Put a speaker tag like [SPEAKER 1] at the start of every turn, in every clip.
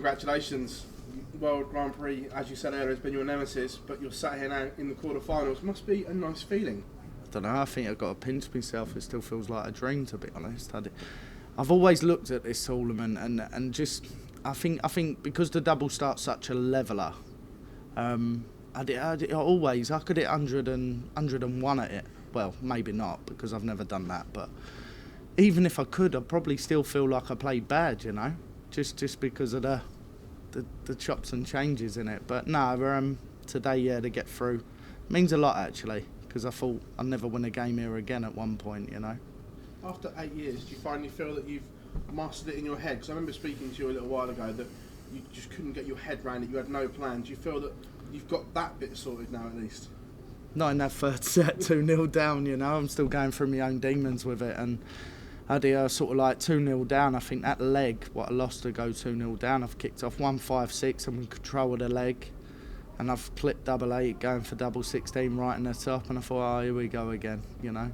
[SPEAKER 1] congratulations. World Grand Prix, as you said earlier, has been your nemesis, but you're sat here now in the quarterfinals. Must be a nice feeling.
[SPEAKER 2] I don't know, I think I've got to pinch myself. It still feels like a dream, to be honest. I've always looked at this tournament and just, I think because the double start's such a leveller, I could hit 101 at it. Well, maybe not, because I've never done that, but even if I could, I'd probably still feel like I played bad, you know, just because of the chops and changes in it. But no, today, yeah, to get through means a lot, actually, because I thought I'd never win a game here again at one point, you know.
[SPEAKER 1] After 8 years, do you finally feel that you've mastered it in your head? Because I remember speaking to you a little while ago that you just couldn't get your head around it, you had no plan. Do you feel that you've got that bit sorted now, at least?
[SPEAKER 2] Not in that third set, 2-0 down, you know. I'm still going through my own demons with it, and I did sort of like 2-0 down. I think that leg, what I lost to go 2-0 down, I've kicked off 1-5-6. I'm in control of the leg, and I've flipped 8-8, going for 16 right in the top, and I thought, oh, here we go again, you know.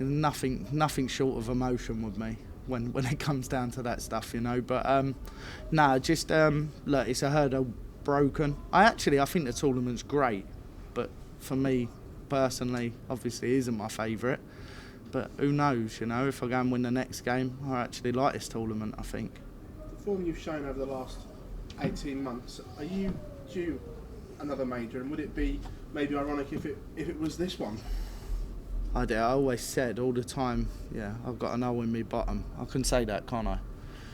[SPEAKER 2] Nothing short of emotion with me when it comes down to that stuff, you know. But just look, it's a hurdle broken. I think the tournament's great, but for me personally, obviously, it isn't my favourite. But who knows, you know, if I go and win the next game, I actually like this tournament, I think.
[SPEAKER 1] The form you've shown over the last 18 months, are you due another major? And would it be maybe ironic if it was this one?
[SPEAKER 2] I always said all the time, yeah, I've got an O in me bottom. I can say that, can't I?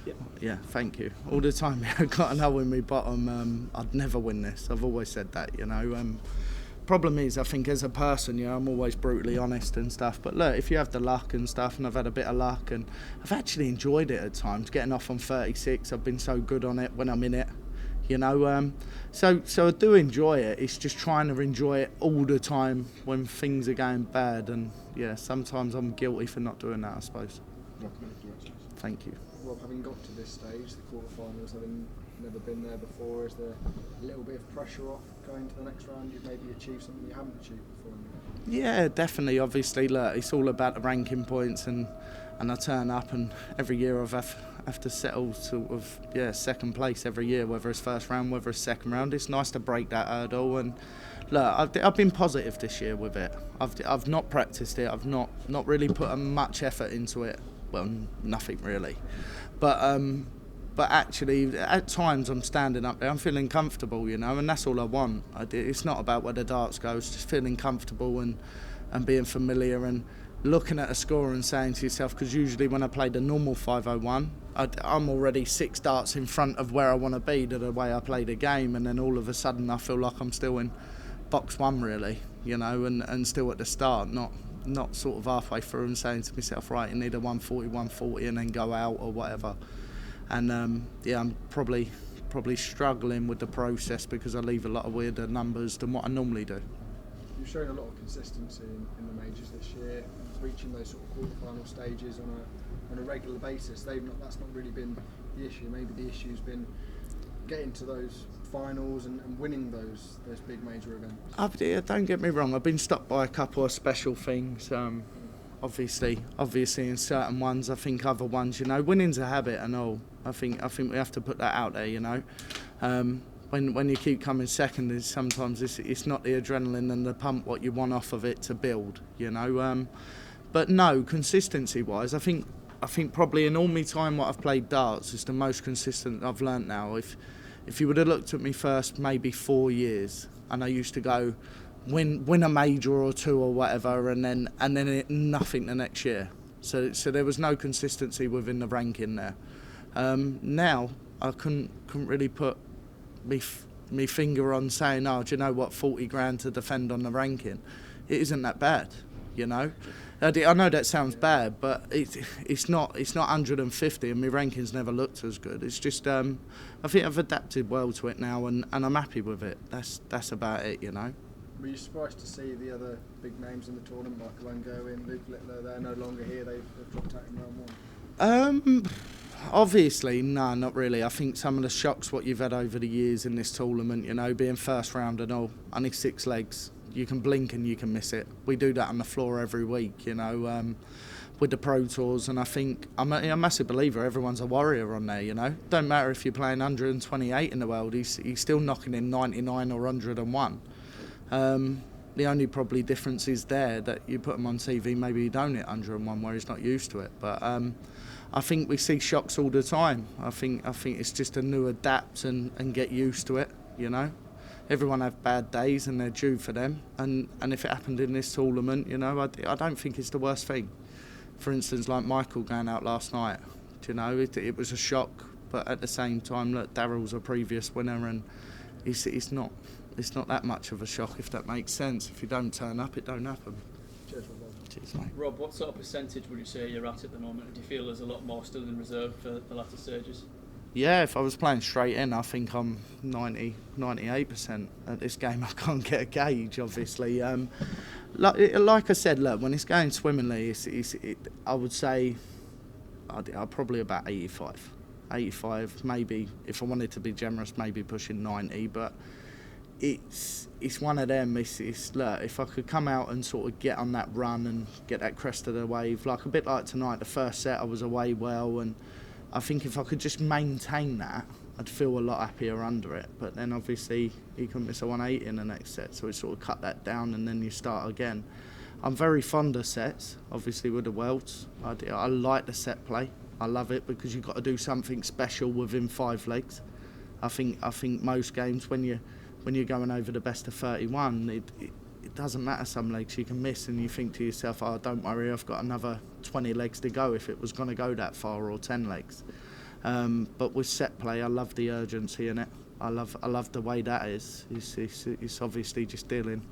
[SPEAKER 1] Yep.
[SPEAKER 2] Yeah, thank you. All the time, yeah, I've got an O in me bottom. I'd never win this. I've always said that, you know. Problem is, I think as a person, you know, I'm always brutally honest and stuff. But look, if you have the luck and stuff, and I've had a bit of luck, and I've actually enjoyed it at times. Getting off on 36, I've been so good on it when I'm in it, you know. So I do enjoy it. It's just trying to enjoy it all the time when things are going bad. And yeah, sometimes I'm guilty for not doing that, I suppose. Thank you.
[SPEAKER 3] Rob, having got to this stage, the quarterfinals, having never been there before, is there a little bit of pressure off going to the next round? You've maybe achieved something you haven't achieved before?
[SPEAKER 2] Yeah, definitely. Obviously, look, it's all about the ranking points, and I turn up, and every year I have to settle sort of second place every year, whether it's first round, whether it's second round. It's nice to break that hurdle, and look, I've been positive this year with it. I've not practiced it. I've not really put much effort into it. Well, nothing really, but actually, at times I'm standing up there, I'm feeling comfortable, you know, and that's all I want. It's not about where the darts go, it's just feeling comfortable and being familiar and looking at a score and saying to yourself, because usually when I play the normal 501, I'm already 6 darts in front of where I want to be to the way I play the game, and then all of a sudden I feel like I'm still in box 1 really, you know, and still at the start, not sort of halfway through and saying to myself, right, you need a 140, 140 and then go out or whatever. And I'm probably struggling with the process because I leave a lot of weirder numbers than what I normally do.
[SPEAKER 3] You've shown a lot of consistency in the majors this year, reaching those sort of quarterfinal stages on a regular basis. That's not really been the issue. Maybe the issue's been getting to those finals and winning those big major events.
[SPEAKER 2] Don't get me wrong, I've been stopped by a couple of special things. Obviously in certain ones, I think other ones, you know, winning's a habit and all. I think we have to put that out there, you know. When you keep coming second, sometimes it's not the adrenaline and the pump what you want off of it to build, you know. But no, consistency-wise, I think probably in all my time what I've played darts is the most consistent I've learnt now. If you would have looked at me first maybe 4 years, and I used to go win a major or 2 or whatever, and then nothing the next year. So there was no consistency within the ranking there. Now I couldn't really put me finger on saying, oh, do you know what, 40 grand to defend on the ranking. It isn't that bad, you know. I know that sounds bad, but it's not 150, and my rankings never looked as good. It's just I think I've adapted well to it now, and I'm happy with it. That's about it, you know.
[SPEAKER 3] Were you surprised to see the other big names in the tournament, Michael van Gerwen, Luke Littler? They're no longer here. They've dropped out in round 1.
[SPEAKER 2] Obviously, no, not really. I think some of the shocks what you've had over the years in this tournament, you know, being first round and all, only 6 legs. You can blink and you can miss it. We do that on the floor every week, you know. with the Pro Tours, and I think I'm a massive believer everyone's a warrior on there, you know. Don't matter if you're playing 128 in the world, he's still knocking in 99 or 101. The only probably difference is there that you put him on TV, maybe you don't hit 101 where he's not used to it. But I think we see shocks all the time. I think it's just a new adapt and get used to it, you know. Everyone have bad days and they're due for them. And if it happened in this tournament, you know, I don't think it's the worst thing. For instance, like Michael going out last night, you know, it was a shock. But at the same time, look, Darryl's a previous winner, and it's not that much of a shock, if that makes sense. If you don't turn up, it don't happen.
[SPEAKER 3] Cheers, Rob.
[SPEAKER 2] Cheers, mate.
[SPEAKER 4] Rob, what sort of percentage would you say you're at the moment? Do you feel there's a lot more still in reserve for the latter stages?
[SPEAKER 2] Yeah, if I was playing straight in, I think I'm 98% at this game. I can't get a gauge, obviously. Like I said, look, when it's going swimmingly, I would say I'm probably about 85. 85, maybe, if I wanted to be generous, maybe pushing 90, but it's one of them. It's look, if I could come out and sort of get on that run and get that crest of the wave, like a bit like tonight, the first set I was away well, and I think if I could just maintain that, I'd feel a lot happier under it. But then obviously you couldn't miss a 180 in the next set, so it sort of cut that down and then you start again. I'm very fond of sets, obviously with the Worlds. I like the set play. I love it because you've got to do something special within 5 legs. I think most games when you're going over the best of 31, it doesn't matter, some legs you can miss and you think to yourself, oh, don't worry, I've got another 20 legs to go if it was going to go that far, or 10 legs. But with set play, I love the urgency in it. I love the way that is. It's obviously just dealing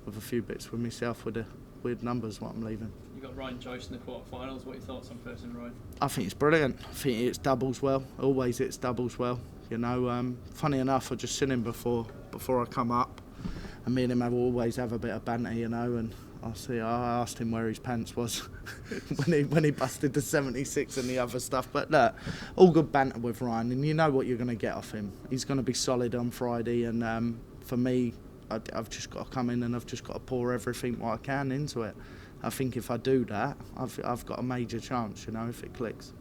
[SPEAKER 2] with a few bits with myself with the weird numbers what I'm leaving.
[SPEAKER 4] You got Ryan Joyce in the quarterfinals. What are your thoughts on first and Ryan?
[SPEAKER 2] I think it's brilliant. I think it's doubles well. Always it's doubles well. You know, funny enough, I just seen him before I come up, and me and him always have a bit of banter, you know. And I asked him where his pants was when he busted the 76 and the other stuff. But look, all good banter with Ryan, and you know what you're going to get off him. He's going to be solid on Friday, and for me, I've just got to come in and I've just got to pour everything what I can into it. I think if I do that, I've got a major chance, you know, if it clicks.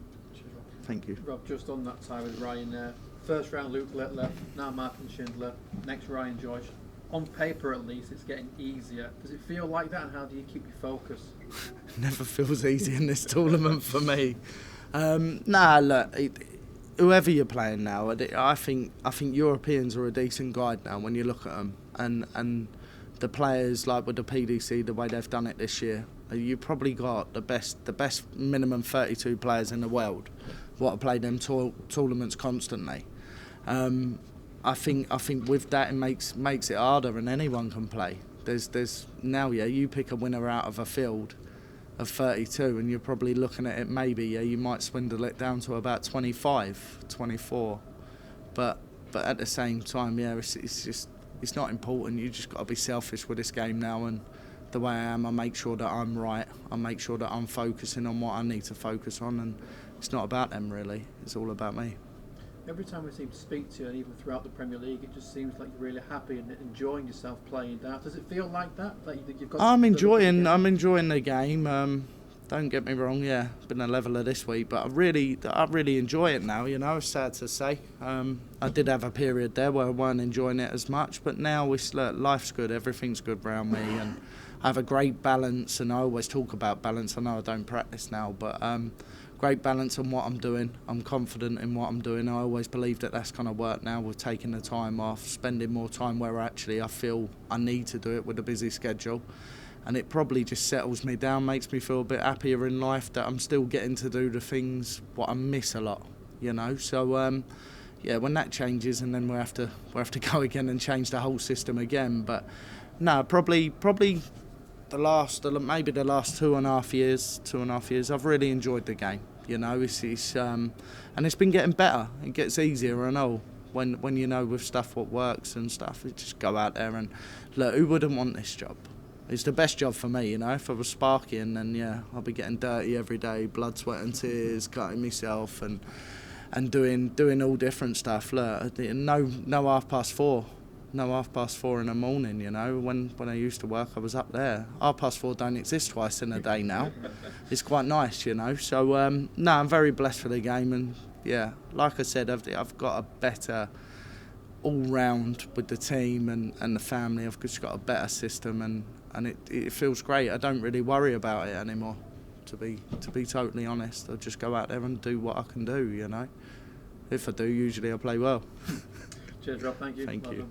[SPEAKER 2] Thank you.
[SPEAKER 5] Rob, just on that side with Ryan there. First round Luke Littler, now Martin Schindler, next Ryan Joyce. On paper at least, it's getting easier. Does it feel like that, and how do you keep your focus?
[SPEAKER 2] Never feels easy in this tournament for me. Look, whoever you're playing now, I think Europeans are a decent guide now when you look at them. And the players, like with the PDC, the way they've done it this year, you've probably got the best minimum 32 players in the world what have played them tournaments constantly. I think with that it makes it harder, and anyone can play. There's now, you pick a winner out of a field of 32 and you're probably looking at it, maybe you might swindle it down to about 25, 24, but at the same time, it's not important. You just got to be selfish with this game now, and the way I am, I make sure that I'm right. I make sure that I'm focusing on what I need to focus on, and it's not about them really. It's all about me.
[SPEAKER 5] Every time we seem to speak to you, and even throughout the Premier League, it just seems like you're really happy and enjoying yourself playing darts. Does it feel like that? Like you've got I'm enjoying
[SPEAKER 2] the game. Don't get me wrong, been a leveler this week, but I really enjoy it now, you know, it's sad to say. I did have a period there where I weren't enjoying it as much, but now life's good, everything's good around me, and I have a great balance, and I always talk about balance. I know I don't practice now, but great balance on what I'm doing. I'm confident in what I'm doing. I always believe that that's going to work now with taking the time off, spending more time where actually I feel I need to do it with a busy schedule. And it probably just settles me down, makes me feel a bit happier in life that I'm still getting to do the things what I miss a lot, you know. So when that changes, and then we have to go again and change the whole system again. But no, probably the last 2.5 years, I've really enjoyed the game. You know, and it's been getting better. It gets easier and all. When you know with stuff what works and stuff, you just go out there and look. Who wouldn't want this job? It's the best job for me, you know. If I was sparking, then I'll be getting dirty every day, blood, sweat and tears, cutting myself and doing all different stuff. Look, no 4:30 no 4:30 in the morning, you know. When I used to work, I was up there. 4:30 don't exist twice in a day now. It's quite nice, you know. So, no, I'm very blessed for the game. And, yeah, like I said, I've got a better all-round with the team and the family. I've just got a better system, and it feels great. I don't really worry about it anymore, to be totally honest. I just go out there and do what I can do, you know. If I do, usually I play well.
[SPEAKER 5] Cheers, Rob. Thank you.
[SPEAKER 2] Thank
[SPEAKER 5] Well
[SPEAKER 2] you.
[SPEAKER 5] done.